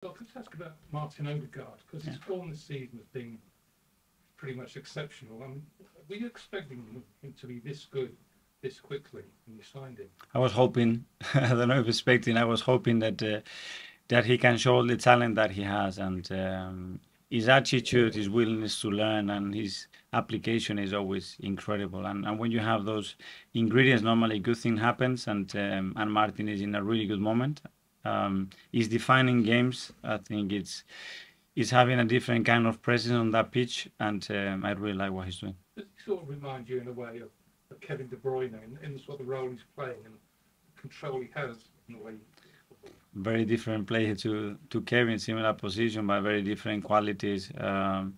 Well, can I ask about Martin Odegaard? Because his form this season has been pretty much exceptional. Were you expecting him to be this good this quickly when you signed him? I was hoping, I don't know if expecting, I was hoping that he can show the talent that he has, and his attitude, his willingness to learn, and his application is always incredible. And when you have those ingredients, normally good thing happens, and Martin is in a really good moment. He's defining games. I think it's having a different kind of presence on that pitch, and I really like what he's doing. Does he sort of remind you in a way of Kevin De Bruyne in the sort of role he's playing and the control he has in a way? Very different player to Kevin, similar position, but very different qualities to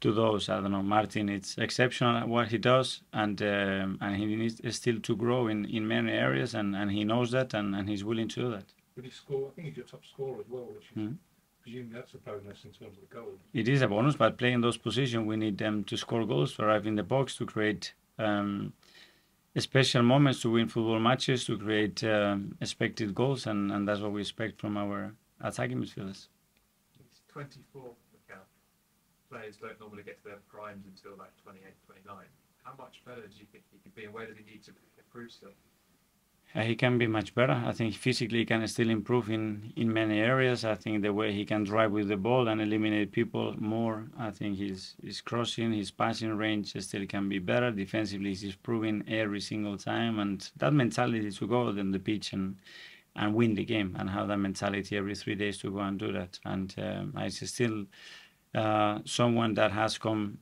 those. I don't know, Martin, it's exceptional at what he does, and he needs still to grow in many areas, and he knows that, and he's willing to do that. Would he score? I think he's your top scorer as well, which is, presume that's a bonus in terms of the goal. It is a bonus, but playing those positions, we need them to score goals, to arrive in the box, to create special moments, to win football matches, to create expected goals, and that's what we expect from our attacking midfielders. He's 24, Mikel. Players don't normally get to their primes until like 28, 29. How much better do you think he could be, and where does he need to improve still? He can be much better. I think physically he can still improve in many areas. I think the way he can drive with the ball and eliminate people more. I think his crossing, his passing range still can be better. Defensively, he's improving every single time. And that mentality to go on the pitch and win the game, and have that mentality every 3 days to go and do that. And he's still someone that has come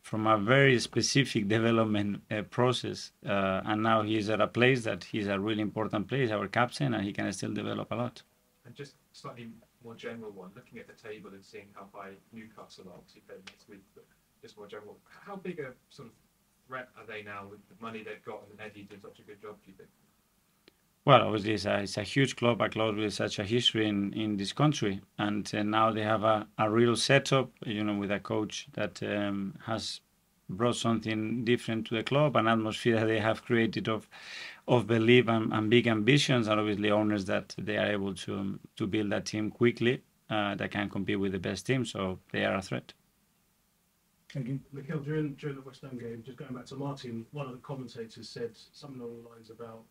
from a very specific development process, and now he's at a place that he's a really important place, our captain, and he can still develop a lot. And just slightly more general one, looking at the table and seeing how high Newcastle are, obviously played next week, but just more general, how big a sort of threat are they now with the money they've got, and Eddie doing such a good job, do you think? Well, obviously it's a huge club, a club with such a history in this country, and now they have a real setup, with a coach that has brought something different to the club, an atmosphere that they have created of belief and big ambitions, and obviously owners that they are able to build that team quickly that can compete with the best team, so they are a threat. Thank you. Mikel, during the West Ham game, just going back to Martin, one of the commentators said something along the lines about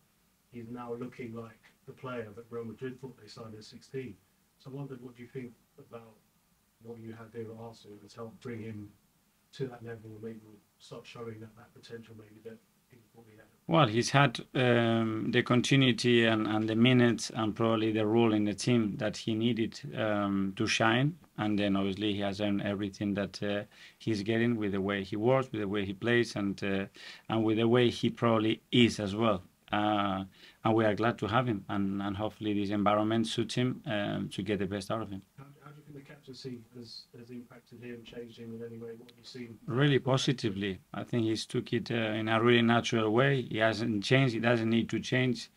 he's now looking like the player that Real Madrid thought they signed at 16. So I wondered, what do you think about what you had there at Arsenal that's helped bring him to that level, and maybe start showing that potential maybe that he probably had? Well, he's had the continuity and the minutes and probably the role in the team that he needed to shine. And then obviously he has earned everything that he's getting with the way he works, with the way he plays, and with the way he probably is as well. And we are glad to have him, and hopefully this environment suits him to get the best out of him. How do you think the captaincy has impacted him, changed him in any way? What have you seen? Really positively. I think he's took it in a really natural way. He hasn't changed. He doesn't need to change.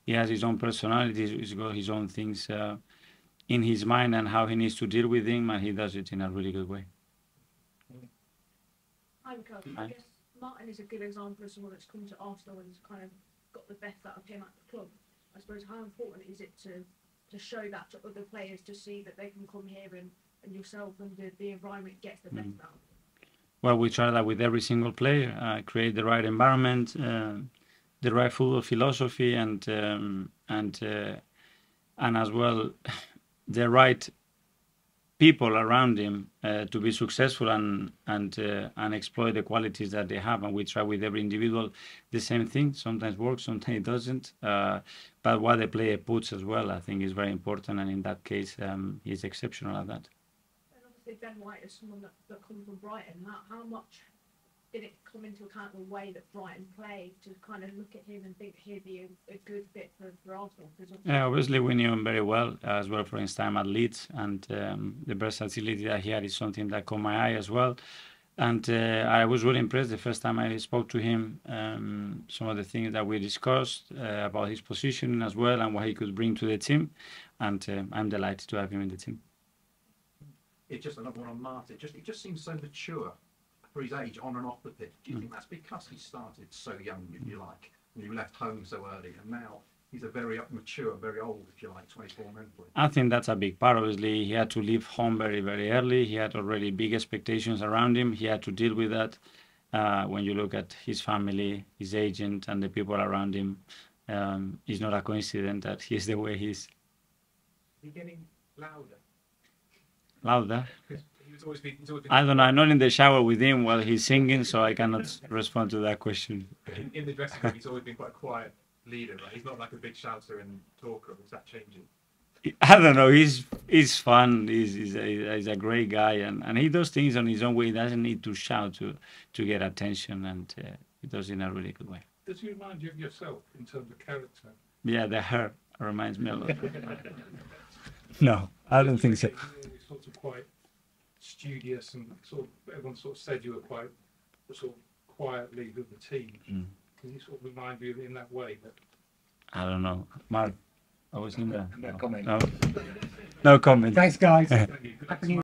He has his own personality. He's got his own things in his mind and how he needs to deal with them, and he does it in a really good way. Hi, Mikel. I guess Martin is a good example of someone that's come to Arsenal and kind of got the best out of him at the club. I suppose, how important is it to show that to other players, to see that they can come here and yourself and the environment gets the best out of them? Well, we try that with every single player, create the right environment, the right football philosophy, and as well the right people around him to be successful and exploit the qualities that they have. And we try with every individual the same thing. Sometimes works, sometimes it doesn't. But what the player puts as well, I think, is very important. And in that case, he's exceptional at that. And obviously Ben White is someone that comes from Brighton. How much did it come into account the way that Brighton played to kind of look at him and think he'd be a good fit for Arsenal? Yeah, obviously we knew him very well, as well for his time at Leeds, and the versatility that he had is something that caught my eye as well. And I was really impressed the first time I spoke to him, some of the things that we discussed about his position as well and what he could bring to the team, and I'm delighted to have him in the team. It's just another one on Martin. He just seems so mature for his age, on and off the pitch. Do you think that's because he started so young, if you like, and you left home so early, and now he's a very mature, very old, if you like, 24 mentally. I think that's a big part. Obviously, he had to leave home very, very early. He had already big expectations around him. He had to deal with that. When you look at his family, his agent, and the people around him, it's not a coincidence that he's the way he's. Is he getting louder? Louder? He's always been I don't know. I'm not in the shower with him while he's singing, so I cannot respond to that question. in the dressing room. He's always been quite a quiet leader, right? He's not like a big shouter and talker. Is that changing? I don't know. He's fun. He's a great guy, and he does things on his own way. He doesn't need to shout to get attention, and he does it in a really good way. Does he remind you of yourself in terms of character? Yeah, the hair reminds me a lot. No, I don't think so. You're sort of quite studious, and sort of everyone sort of said you were quite sort of quiet leader of the team. Does he sort of remind you in that way? That I don't know. Mark, I was in there. No comment. No comment. Thanks, guys. Thank you. Happy New